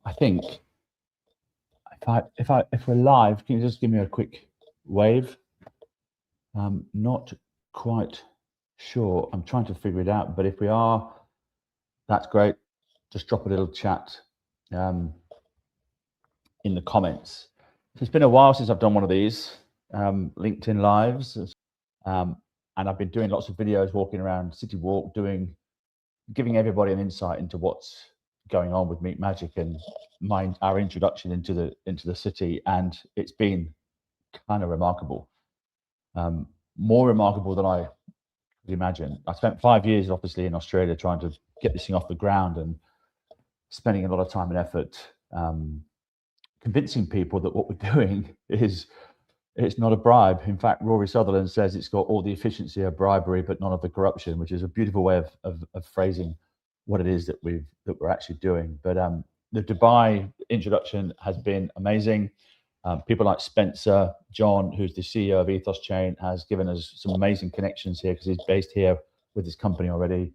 I think if we're live, can you just give me a quick wave? Not quite sure. I'm trying to figure it out, but if we are, that's great. Just drop a little chat in the comments. It's been a while since I've done one of these LinkedIn lives, and I've been doing lots of videos, walking around City Walk, giving everybody an insight into what's going on with Meat Magic and our introduction into the city, and it's been kind of remarkable, more remarkable than I could imagine. I spent 5 years, obviously, in Australia trying to get this thing off the ground and spending a lot of time and effort convincing people that what we're doing it's not a bribe. In fact, Rory Sutherland says it's got all the efficiency of bribery, but none of the corruption, which is a beautiful way of phrasing what it is that we're actually doing. But the Dubai introduction has been amazing. People like Spencer, John, who's the CEO of Ethos Chain, has given us some amazing connections here because he's based here with his company already.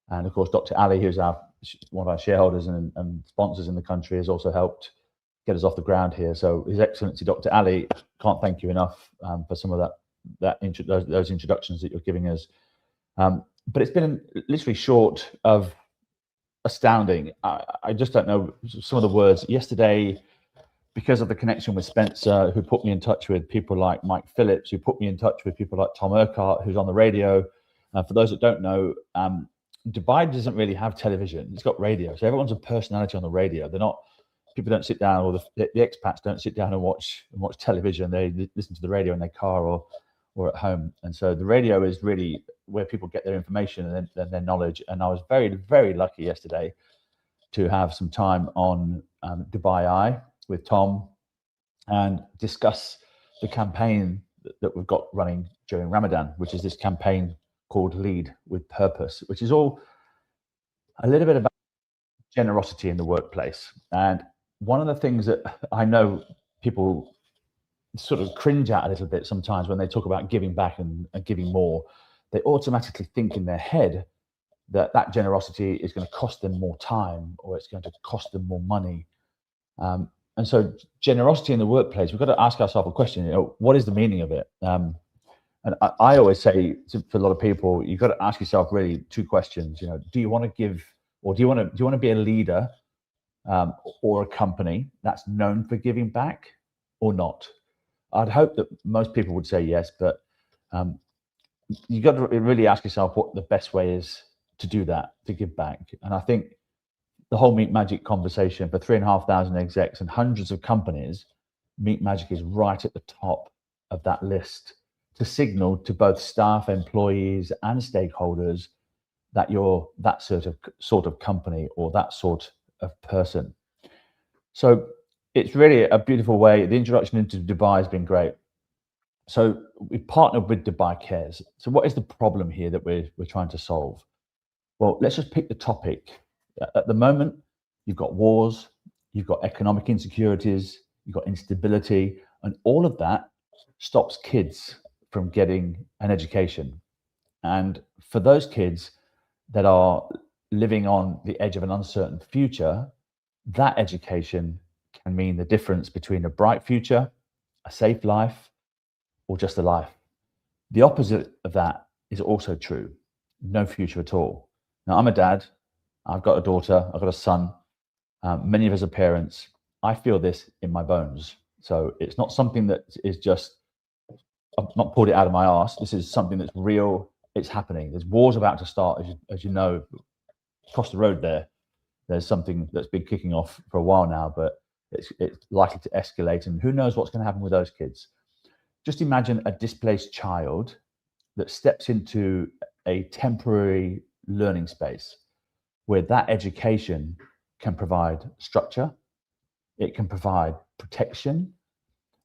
And of course, Dr. Ali, who's one of our shareholders and sponsors in the country, has also helped get us off the ground here. So His Excellency Dr. Ali, can't thank you enough for some of those introductions that you're giving us. But it's been literally short of astounding. I just don't know some of the words. Yesterday, because of the connection with Spencer, who put me in touch with people like Mike Phillips, who put me in touch with people like Tom Urquhart, who's on the radio. For those that don't know, Dubai doesn't really have television. It's got radio. So everyone's a personality on the radio. People don't sit down, or the expats don't sit down and watch television. They listen to the radio in their car or at home. And so the radio is really where people get their information and their knowledge. And I was very, very lucky yesterday to have some time on Dubai Eye with Tom and discuss the campaign that we've got running during Ramadan, which is this campaign called Lead with Purpose, which is all a little bit about generosity in the workplace. And one of the things that I know people sort of cringe at a little bit sometimes when they talk about giving back and giving more, they automatically think in their head that generosity is going to cost them more time or it's going to cost them more money. And so generosity in the workplace, we've got to ask ourselves a question, what is the meaning of it? And I always say for a lot of people, you've got to ask yourself really two questions. Do you want to give, or do you want to be a leader or a company that's known for giving back or not? I'd hope that most people would say yes, but you've got to really ask yourself what the best way is to do that, to give back. And I think the whole Meat Magic conversation, for 3,500 execs and hundreds of companies, Meat Magic is right at the top of that list to signal to both staff, employees, and stakeholders that you're that sort of company or that sort of person. So it's really a beautiful way. The introduction into Dubai has been great. So we partnered with Dubai Cares. So what is the problem here that we're trying to solve? Well, let's just pick the topic. At the moment, you've got wars, you've got economic insecurities, you've got instability, and all of that stops kids from getting an education. And for those kids that are living on the edge of an uncertain future, that education can mean the difference between a bright future, a safe life, or just a life. The opposite of that is also true, no future at all. Now, I'm a dad, I've got a daughter, I've got a son, many of us are parents. I feel this in my bones. So it's not something that is just, I've not pulled it out of my arse. This is something that's real, it's happening. There's wars about to start, as you know, across the road there's something that's been kicking off for a while now, but it's likely to escalate, and who knows what's going to happen with those kids. Just imagine a displaced child that steps into a temporary learning space where that education can provide structure, it can provide protection.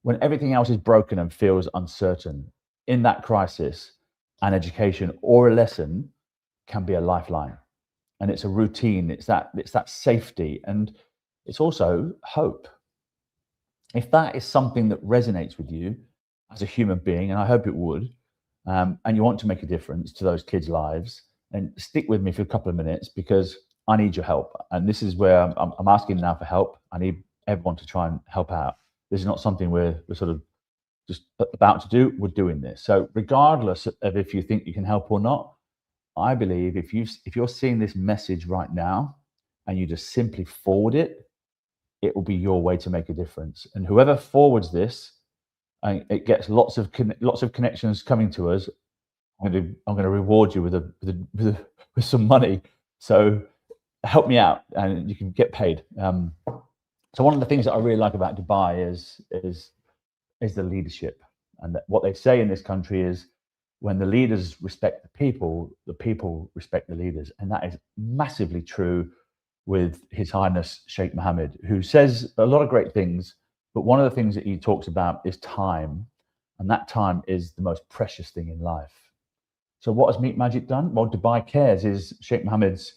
When everything else is broken and feels uncertain, in that crisis, an education or a lesson can be a lifeline. And it's a routine, it's that safety, and it's also hope. If that is something that resonates with you as a human being, and I hope it would, and you want to make a difference to those kids' lives, then stick with me for a couple of minutes, because I need your help. And this is where I'm asking now for help. I need everyone to try and help out. This is not something we're sort of just about to do. We're doing this. So regardless of if you think you can help or not, I believe if you're seeing this message right now and you just simply forward it, it will be your way to make a difference. And whoever forwards this, and it gets lots of connections coming to us. I'm going to reward you with some money. So help me out, and you can get paid. So one of the things that I really like about Dubai is the leadership, and what they say in this country is when the leaders respect the people respect the leaders, and that is massively true with His Highness Sheikh Mohammed, who says a lot of great things. But one of the things that he talks about is time, and that time is the most precious thing in life. So what has Meet Magic done? Well, Dubai Cares is Sheikh Mohammed's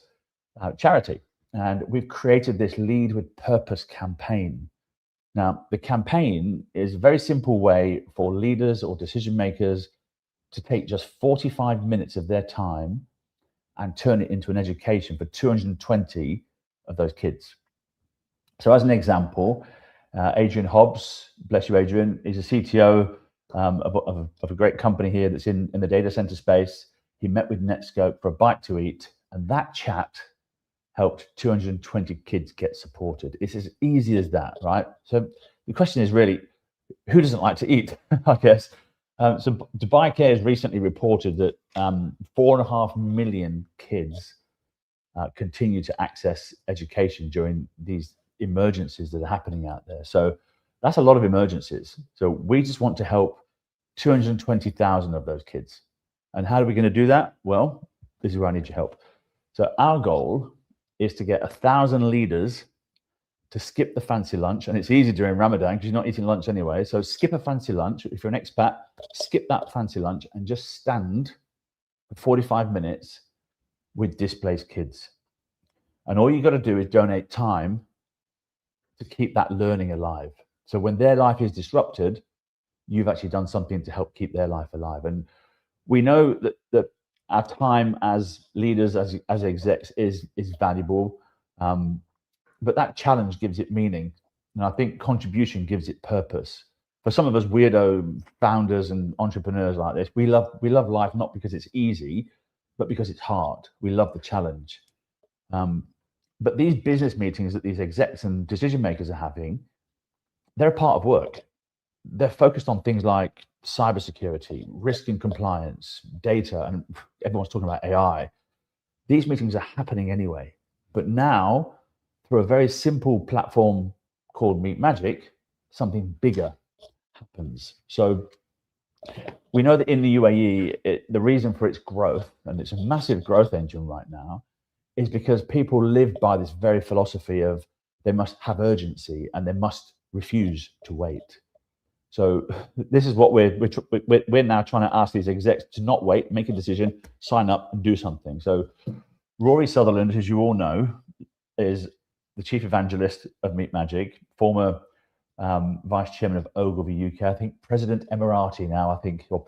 charity, and we've created this Lead with Purpose campaign. Now, the campaign is a very simple way for leaders or decision makers to take just 45 minutes of their time and turn it into an education for 220 of those kids. So as an example, Adrian Hobbs, bless you, Adrian, is a CTO of a great company here that's in the data center space. He met with Netscope for a bite to eat, and that chat helped 220 kids get supported. It's as easy as that, right? So the question is really, who doesn't like to eat, I guess? So Dubai Cares recently reported that 4.5 million kids continue to access education during these emergencies that are happening out there. So that's a lot of emergencies. So we just want to help 220,000 of those kids. And how are we going to do that? Well, this is where I need your help. So our goal is to get 1,000 leaders to skip the fancy lunch. And it's easy during Ramadan because you're not eating lunch anyway. So skip a fancy lunch. If you're an expat, skip that fancy lunch and just stand for 45 minutes with displaced kids. And all you got to do is donate time to keep that learning alive. So when their life is disrupted, you've actually done something to help keep their life alive. And we know that our time as leaders, as execs, is valuable, but that challenge gives it meaning, and I think contribution gives it purpose. For some of us weirdo founders and entrepreneurs like this, we love life not because it's easy, but because it's hard. We love the challenge. But these business meetings that these execs and decision makers are having, they're a part of work. They're focused on things like cybersecurity, risk and compliance, data, and everyone's talking about AI. These meetings are happening anyway, but now through a very simple platform called Meet Magic, something bigger happens. So we know that in the UAE, the reason for its growth, and it's a massive growth engine right now, is because people live by this very philosophy of they must have urgency and they must refuse to wait. So this is what we're now trying to ask these execs to not wait, make a decision, sign up and do something. So Rory Sutherland, as you all know, is the chief evangelist of Meet Magic, former vice chairman of Ogilvy UK, I think President Emirati now, I think, or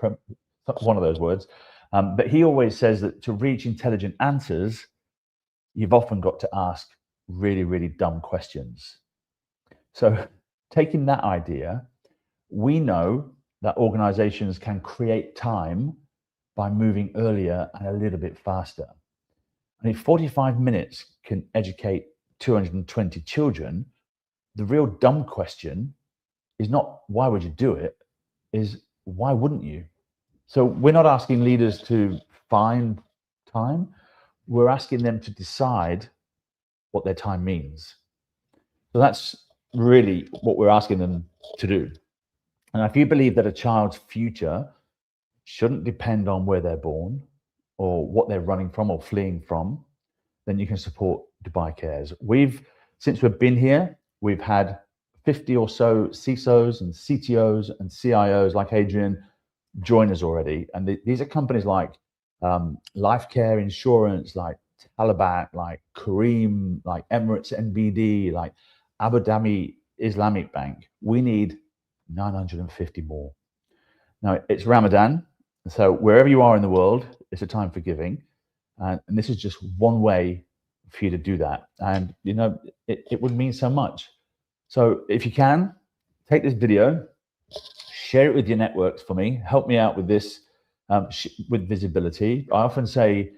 one of those words. But he always says that to reach intelligent answers, you've often got to ask really, really dumb questions. So taking that idea, we know that organizations can create time by moving earlier and a little bit faster. And if 45 minutes can educate 220 children, the real dumb question is not why would you do it, is why wouldn't you? So we're not asking leaders to find time, we're asking them to decide what their time means. So that's really what we're asking them to do. And if you believe that a child's future shouldn't depend on where they're born or what they're running from or fleeing from, then you can support Dubai Cares. Since we've been here, we've had 50 or so CISOs and CTOs and CIOs like Adrian join us already. And these are companies like Life Care Insurance, like Talabat, like Kareem, like Emirates NBD, like Abu Dhabi Islamic Bank. We need 950 more. Now, it's Ramadan, so wherever you are in the world, it's a time for giving. And this is just one way for you to do that. And, you know, it would mean so much. So if you can, take this video, share it with your networks for me, help me out with this, with visibility. I often say,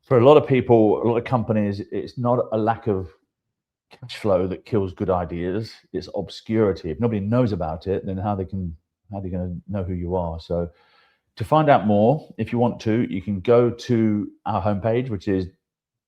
for a lot of people, a lot of companies, it's not a lack of cash flow that kills good ideas. It's obscurity. If nobody knows about it, then how are they going to know who you are? So to find out more, if you want to, you can go to our homepage, which is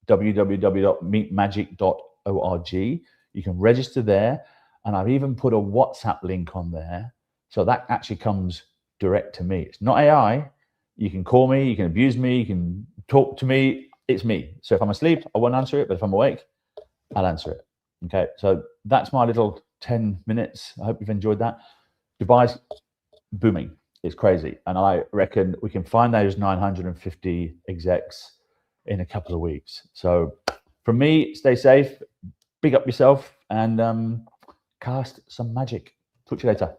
www.meetmagic.org. You can register there, and I've even put a WhatsApp link on there, so that actually comes direct to me. It's not AI. You can call me, you can abuse me, you can talk to me. It's me. So if I'm asleep, I won't answer it, but if I'm awake, I'll answer it. Okay, so that's my little 10 minutes. I hope you've enjoyed that. Dubai's booming. It's crazy. And I reckon we can find those 950 execs in a couple of weeks. So from me, stay safe, big up yourself, and cast some magic. Talk to you later.